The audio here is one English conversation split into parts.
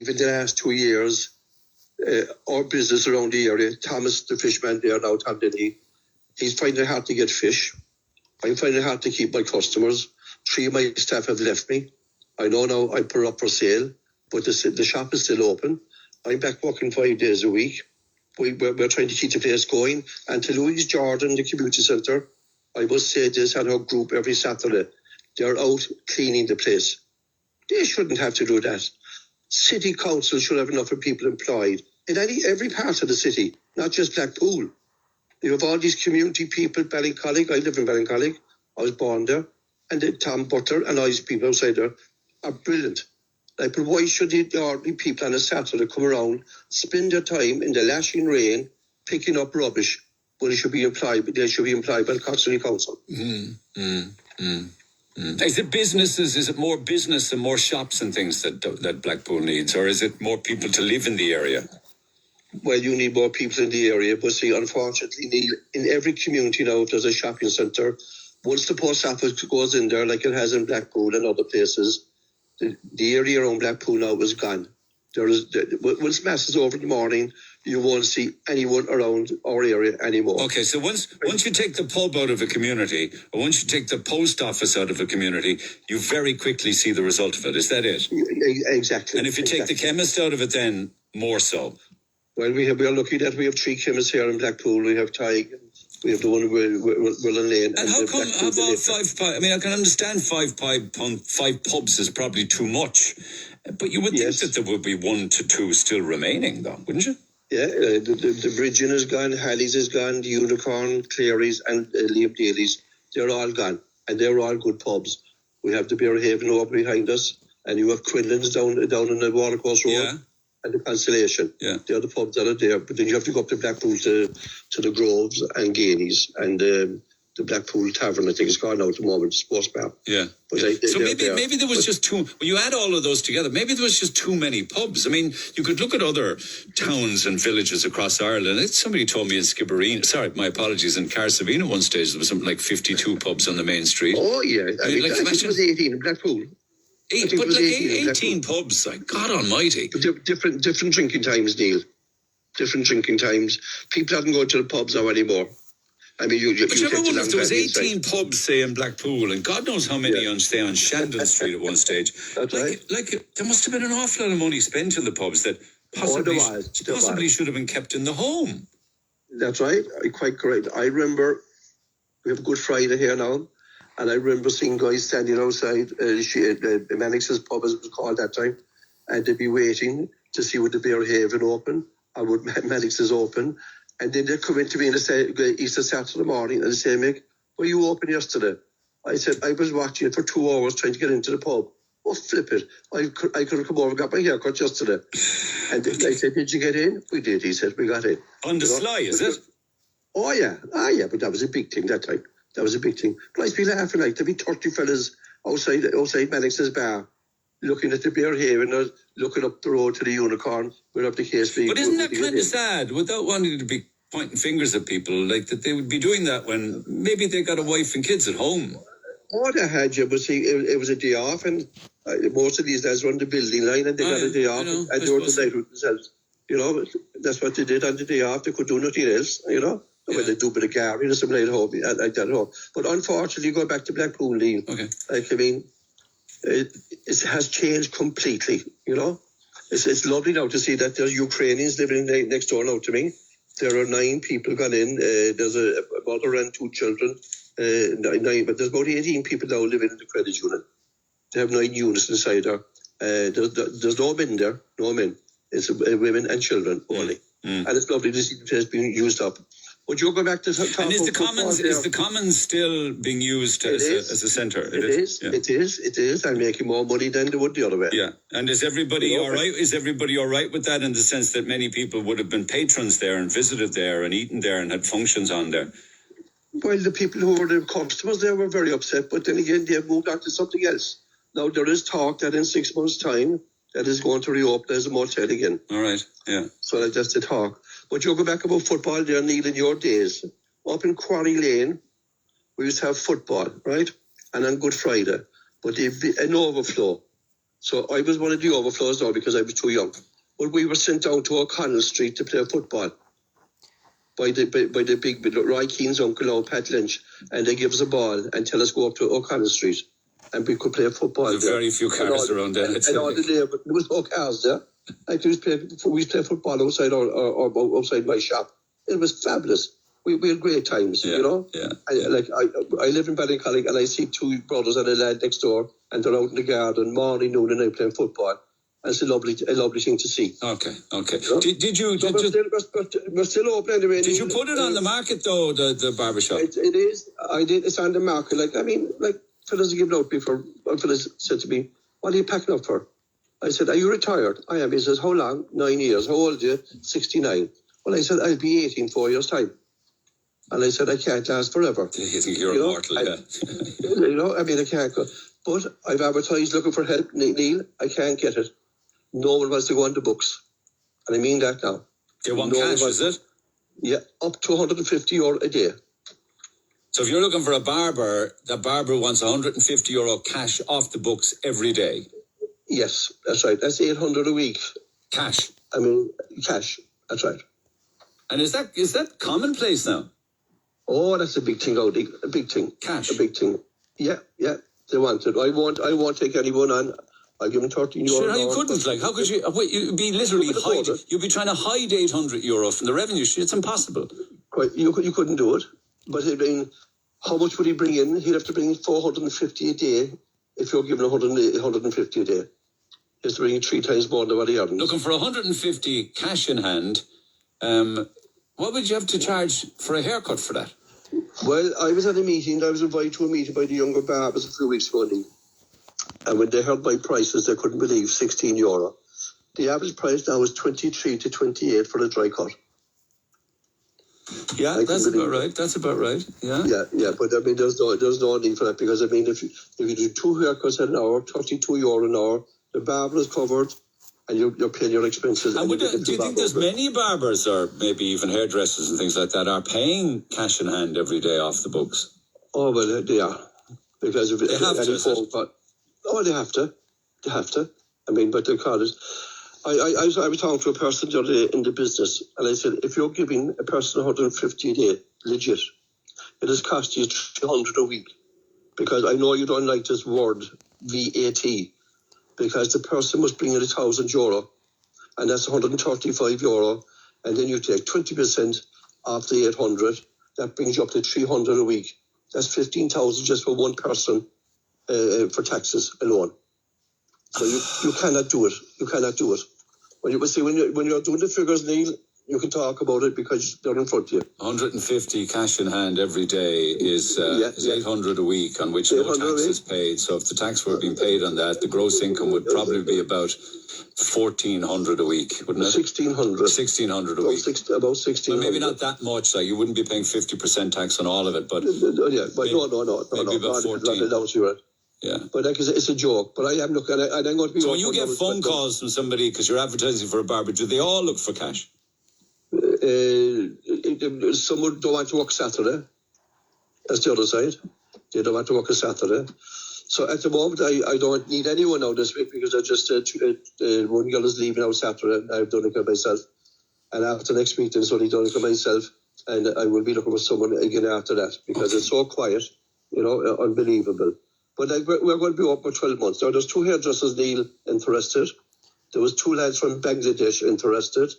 in the last 2 years, our business around the area, Thomas, the fishman there now, Tom Denny, he's finding it hard to get fish. I'm finding it hard to keep my customers. 3 of my staff have left me. I know now I put it up for sale, but the shop is still open. I'm back working 5 days a week. We're trying to keep the place going. And to Louise Jordan, the community centre, I must say this at our group every Saturday. They're out cleaning the place. They shouldn't have to do that. City council should have enough of people employed in every part of the city, not just Blackpool. You have all these community people, Ballincollig. I live in Ballincollig. I was born there. And Tom Butler and all these people outside there are brilliant. But why should the ordinary people on a Saturday come around, spend their time in the lashing rain, picking up rubbish, when they should be employed by the Cork City Council? Is it businesses? Is it more business and more shops and things that Blackpool needs, or is it more people to live in the area? Well, you need more people in the area, but see, unfortunately, Neil, in every community now, there's a shopping centre. Once the post office goes in there, like it has in Blackpool and other places, the area around Blackpool now is gone. Once mass is over in the morning, you won't see anyone around our area anymore. Okay, so once you take the pub out of a community, or once you take the post office out of a community, you very quickly see the result of it. Is that it? Exactly. And if you take the chemist out of it, then more so. Well, we are lucky that we have 3 chemists here in Blackpool. We have Tig, we have the one Willen Lane. And how come about 5 pubs? I mean, I can understand 5 pubs is probably too much, but you would think that there would be 1 to 2 still remaining, though, wouldn't you? Yeah, the Bridging is gone, Halley's is gone, the Unicorn, Clary's, and Liam Daly's. They're all gone, and they're all good pubs. We have the Bearhaven over behind us, and you have Quinlan's down in the Watercourse Road. Yeah. And the Constellation. Yeah. They're the pubs that are there. But then you have to go up to Blackpool to the Groves and Gainey's and the Blackpool Tavern, I think it's gone now at the moment, sports bar. Yeah. But so maybe there was just too, when you add all of those together, maybe there was just too many pubs. I mean, you could look at other towns and villages across Ireland. Somebody told me in Skibbereen, in Carsavina one stage, there was something like 52 pubs on the main street. Oh, yeah. I think it was 18 in Blackpool. 18 pubs, like God almighty. Different drinking times, Neil. Different drinking times. People haven't gone to the pubs now anymore. I mean, but you ever wonder if there was 18 pubs, say, in Blackpool, and God knows how many on Shandon Street at one stage. That's right. There must have been an awful lot of money spent in the pubs that possibly should have been kept in the home. That's right. Quite correct. I remember, we have Good Friday here now, and I remember seeing guys standing outside Mannix's pub, as it was called that time, and they'd be waiting to see would the Bearhaven open, or would Mannix's open. And then they'd come in to me and say, Easter Saturday morning, and they'd say, Mick, were you open yesterday? I said, I was watching it for 2 hours trying to get into the pub. Oh, flip it. I could have come over and got my haircut yesterday. And I said, did you get in? We did. He said, we got in. On the sly, is it? Oh, yeah. But that was a big thing that time. That was a big thing. But I'd be laughing like there'd be 30 fellas outside Mannix's bar, looking at the Bearhaven or looking up the road to the Unicorn, where up the case be. But isn't that kind of sad, without wanting to be pointing fingers at people, like that they would be doing that when maybe they got a wife and kids at home? Oh, they had you, but see, it was a day off, and most of these lads were on the building line, and they got a day off, and they were decided with themselves. You know, that's what they did on the day off. They could do nothing else, you know. Yeah. Well, they do a bit of gardening or something like that at home. But unfortunately, going back to Blackpool, Neil, it has changed completely, you know. It's lovely now to see that there's Ukrainians living next door now to me. There are 9 people gone in. There's a mother and 2 children. 9, but there's about 18 people now living in the credit unit. They have 9 units inside there. There's no men there, no men. It's women and children only. And it's lovely to see the place being used up. Would you go back to the and is the commons still being used as a centre? It is. I'm making more money than they would the other way. Yeah. And is everybody all right? Is everybody all right with that, in the sense that many people would have been patrons there and visited there and eaten there and had functions on there? Well, the people who were the customers there were very upset, but then again, they have moved on to something else. Now, there is talk that in 6 months' time, that is going to reopen as a motel again. All right, yeah. So that's the talk. But you go back about football there, Neil, in your days. Up in Quarry Lane, we used to have football, right? And on Good Friday. But there'd be an overflow. So I was one of the overflows now because I was too young. But we were sent down to O'Connell Street to play football by the big Roy Keane's uncle now, Pat Lynch, and they give us a ball and tell us go up to O'Connell Street and we could play football. There's very few cars around there. And all the day, but there was no cars there. Like we play football outside or outside my shop. It was fabulous. We had great times, you know. Yeah. I live in Ballincollig and I see two brothers and a lad next door, and they're out in the garden morning, noon, and night playing football. And it's a lovely thing to see. Okay. You know? Did you? So we're still open anyway. Did you put it on the market though? The barbershop. It is. I did. It's on the market. Fellas are giving out before. One fellas said to me, "What are you packing up for?" I said, "Are you retired?" I am. He says, "How long?" 9 years. How old are you? 69. Well, I said, "I'll be 80 in 4 years' time." And I said, "I can't last forever." You think you're immortal, yeah. I can't go. But I've advertised looking for help, Neil. I can't get it. No one wants to go on the books. And I mean that now. They want cash, is it? Yeah, up to €150 a day. So if you're looking for a barber, the barber wants €150 cash off the books every day. Yes, that's right. That's 800 a week. Cash. Cash. That's right. And is that commonplace now? Oh, that's a big thing, Audi. A big thing. Cash. A big thing. Yeah. They want it. I won't take anyone on. I'll give them €13. Sure, you couldn't. How could you? Wait, you'd be literally hiding. You'd be trying to hide €800 from the revenue. It's impossible. Right, you couldn't do it. But how much would he bring in? He'd have to bring in 450 a day if you're giving 150 a day. He has to bring in 3 times more than what he earns. Looking for 150 cash in hand. What would you have to charge for a haircut for that? Well, I was at a meeting. I was invited to a meeting by the younger barbers a few weeks ago. And when they heard my prices, they couldn't believe €16. The average price now is 23 to 28 for a dry cut. Yeah, that's about right. That's about right. Yeah. Yeah. But there's no need for that because if you do 2 haircuts an hour, €32 an hour, the barber is covered, and you're paying your expenses. And do you think there's many barbers or maybe even hairdressers and things like that are paying cash in hand every day off the books? Oh well, they are because if they have to. They have to. They have to. But the card is. I was talking to a person the other day in the business, and I said, if you're giving a person 150 a day, legit, it has cost you 300 a week. Because I know you don't like this word, VAT, because the person must bring in €1,000, and that's €135, and then you take 20% off the 800, that brings you up to 300 a week. That's 15,000 just for one person for taxes alone. So you cannot do it. You cannot do it. When you're doing the figures, Neil, you can talk about it because they're in front of you. 150 cash in hand every day is 800 a week, on which no tax is paid. So if the tax were being paid on that, the gross income would probably be about 1,400 a week, wouldn't it? 1,600. 1,600 a week. About 1,600. Well, maybe not that much. You wouldn't be paying 50% tax on all of it, but no. Maybe about 14. Yeah. But it's a joke. But I am looking at it. I'm going to be. So when you get phone calls from somebody because you're advertising for a barber, do they all look for cash? Some don't want to work Saturday. That's the other side. They don't want to work a Saturday. So at the moment, I don't need anyone now this week because I just one girl is leaving out Saturday. And I've done it myself. And after next week, there's only done it myself. And I will be looking for someone again after that because it's so quiet, unbelievable. But we're going to be open for 12 months. Now, there's 2 hairdressers, Neil, interested. There was 2 lads from Bangladesh interested.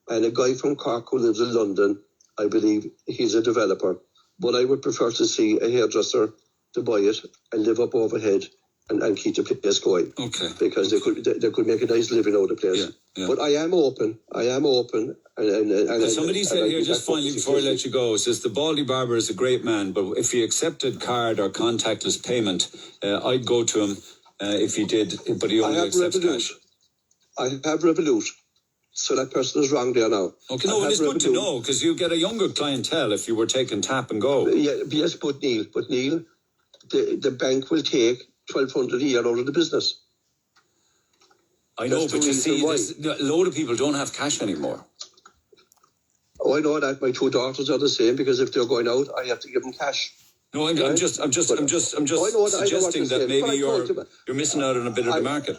And a guy from Cork who lives in London, I believe he's a developer. But I would prefer to see a hairdresser to buy it and live up overhead and keep the place going. Okay. Because they could make a nice living out of the place. Yeah. But I am open. And somebody said here, just finally before I let you go, says the Baldy Barber is a great man, but if he accepted card or contactless payment, I'd go to him if he did, but he only accepts cash. I have Revolut. So that person is wrong there now. Okay, no, it's good to know because you get a younger clientele if you were taking tap and go. Yes, but Neil, the bank will take 1,200 a year out of the business. I know, but you see, a load of people don't have cash anymore. Oh, I know that. My 2 daughters are the same because if they're going out, I have to give them cash. No, I'm just suggesting that maybe you're missing out on a bit of the market.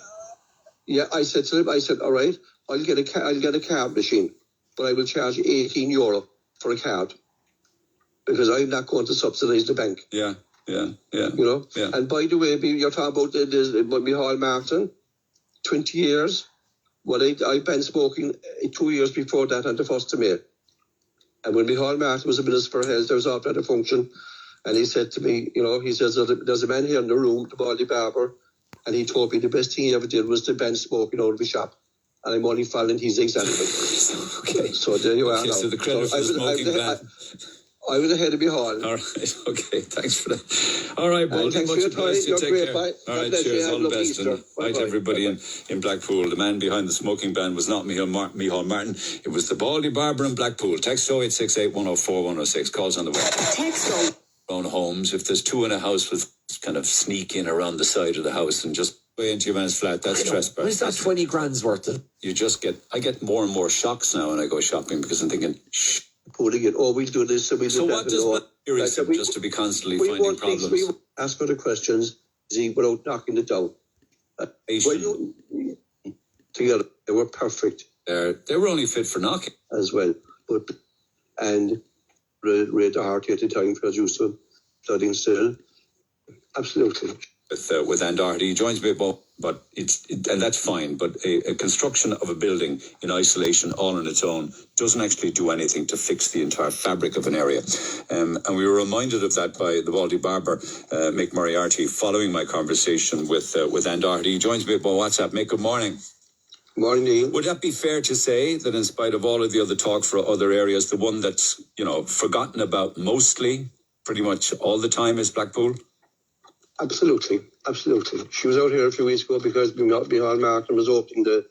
Yeah, I said to him, all right, I'll get a card machine, but I will charge €18 for a card because I'm not going to subsidise the bank. Yeah. You know? Yeah. And by the way, you're talking about Micheál Martin, 20 years. Well, I've been smoking 2 years before that on the 1st of May. And when Micheál Martin was a Minister for Health, there was off at a function, and he said to me, he says, there's a man here in the room, the Baldy Barber, and he told me the best thing he ever did was to ban smoking out of his shop. And I'm only following his example. Okay. So there you are. Okay, so the credit for the smoking ban. I was ahead of Micheál. All right, okay, thanks for that. All right, Baldy, thanks much for your time. obliged. You take Great, care. bye. All right, God cheers, all the best. Easter. And bye to everybody in Blackpool. The man behind the smoking ban was not Micheál Martin. It was the Baldy Barber in Blackpool. Text 0868 104 106. Calls on the way. Text own homes. If there's two in a house with kind of sneak in around the side of the house and just way into your man's flat, that's trespass. Where's that 20 grand's worth of? I get more and more shocks now when I go shopping because I'm thinking, shh. Putting it, we'll do this, and we do So that. what does just to be constantly finding problems? We ask for the questions without knocking it down. Together, they were perfect. They were only fit for knocking. As well. And Ray Doherty at the time produced them, flooding still. Absolutely. With Ann Doherty, he joins me, but and that's fine. But a construction of a building in isolation, all on its own, doesn't actually do anything to fix the entire fabric of an area. And we were reminded of that by the Baldy Barber, Mick Moriarty, following my conversation with Ann Doherty. He joins me by WhatsApp. Mick, good morning. Morning, Neil. Would that be fair to say that in spite of all of the other talk for other areas, the one that's, forgotten about mostly, pretty much all the time is Blackpool? Absolutely. She was out here a few weeks ago because Micheál Martin was opening the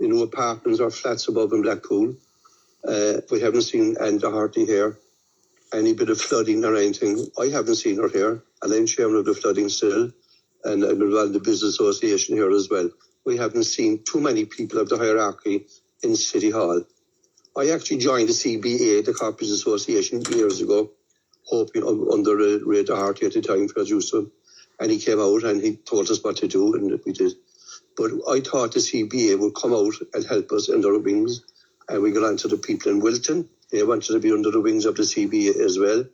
new apartments or flats above in Blackpool. We haven't seen Ann Doherty here. Any bit of flooding or anything. I haven't seen her here. And I'm chairman of the flooding still. And I'm involved in the business association here as well. We haven't seen too many people of the hierarchy in City Hall. I actually joined the CBA, the Cork Business Association, years ago, hoping under Ray Doherty at the time, producer. And he came out and he told us what to do, and we did. But I thought the CBA would come out and help us under the wings. And we got on to the people in Wilton. They wanted to be under the wings of the CBA as well.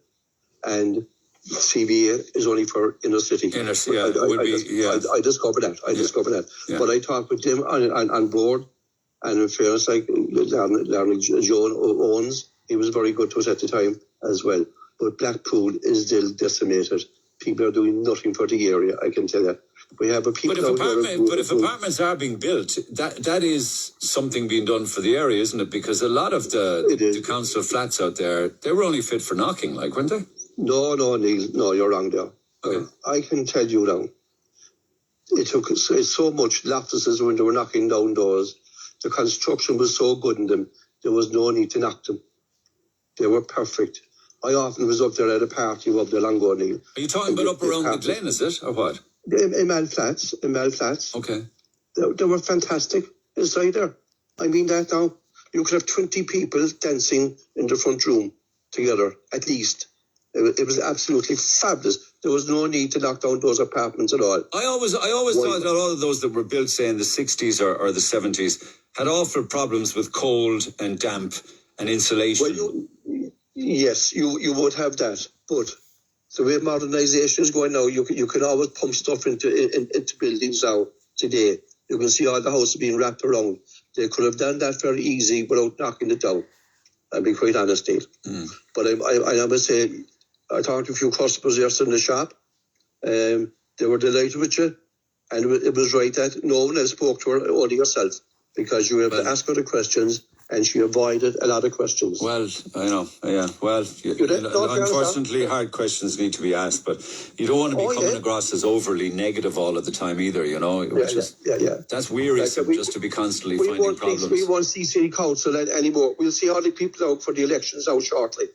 And CBA is only for inner city. I discovered that. Yeah. But I talked with them on board. And in fairness, like Larry Joan Owens, he was very good to us at the time as well. But Blackpool is still decimated. People are doing nothing for the area, I can tell you. We have people But if apartments are being built, that is something being done for the area, isn't it? Because a lot of the council flats out there, they were only fit for knocking, weren't they? No, Neil. No, you're wrong there. Okay. I can tell you now. It took so much lattices when they were knocking down doors. The construction was so good in them, there was no need to knock them. They were perfect. I often was up there at a party up there long ago, Neil. Are you talking about up around the Glen, is it? Or what? In Mel Flats. Okay. They were fantastic inside there. I mean that now. You could have 20 people dancing in the front room together, at least. It was absolutely fabulous. There was no need to knock down those apartments at all. I always thought that all of those that were built, say, in the 60s or the 70s had awful problems with cold and damp and insulation. Well, yes, you would have that. But the way modernisation is going now, you can always pump stuff into buildings now today. You can see all the houses being wrapped around. They could have done that very easy without knocking it down. I'll be quite honest, Dave. But I must say, I talked to a few customers yesterday in the shop. They were delighted with you. And it was right that no one else spoke to her, only yourself. Because you were able to ask her the questions, and she avoided a lot of questions. Well, I know, yeah. Well, unfortunately, hard questions need to be asked, but you don't want to be coming across as overly negative all of the time either, That's wearisome, just to be constantly finding problems. We won't see City Council anymore. We'll see all the people out for the elections out shortly.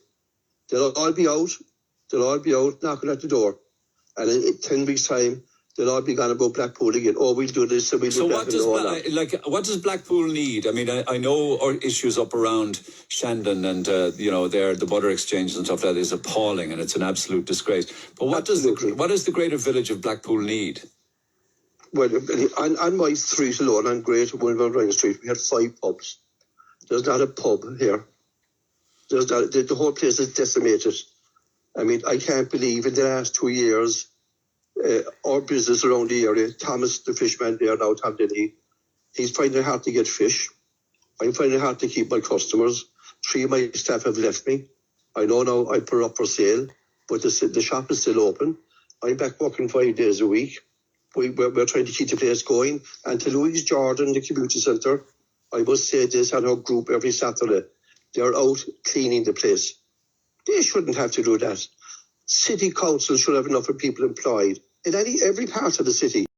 They'll all be out. Knocking at the door. And in 10 weeks' time, they'll all be gone about Blackpool again. Oh, we'll do this, and we'll do that. What does Blackpool need? I mean, I know our issues up around Shandon and, the butter exchange and stuff, that is appalling, and it's an absolute disgrace. But what does the greater village of Blackpool need? Well, on my street alone, on Great Wilbur Street, we had 5 pubs. There's not a pub here. There's not, the whole place is decimated. I mean, I can't believe in the last 2 years, our business around the area, Thomas, the fishman there now, Tom Denny, he's finding it hard to get fish. I'm finding it hard to keep my customers. 3 of my staff have left me. I know now I put it up for sale, but the shop is still open. I'm back working 5 days a week. We're trying to keep the place going. And to Louise Jordan, the community centre, I must say this on her group every Saturday. They're out cleaning the place. They shouldn't have to do that. City council should have enough of people employed in every part of the city.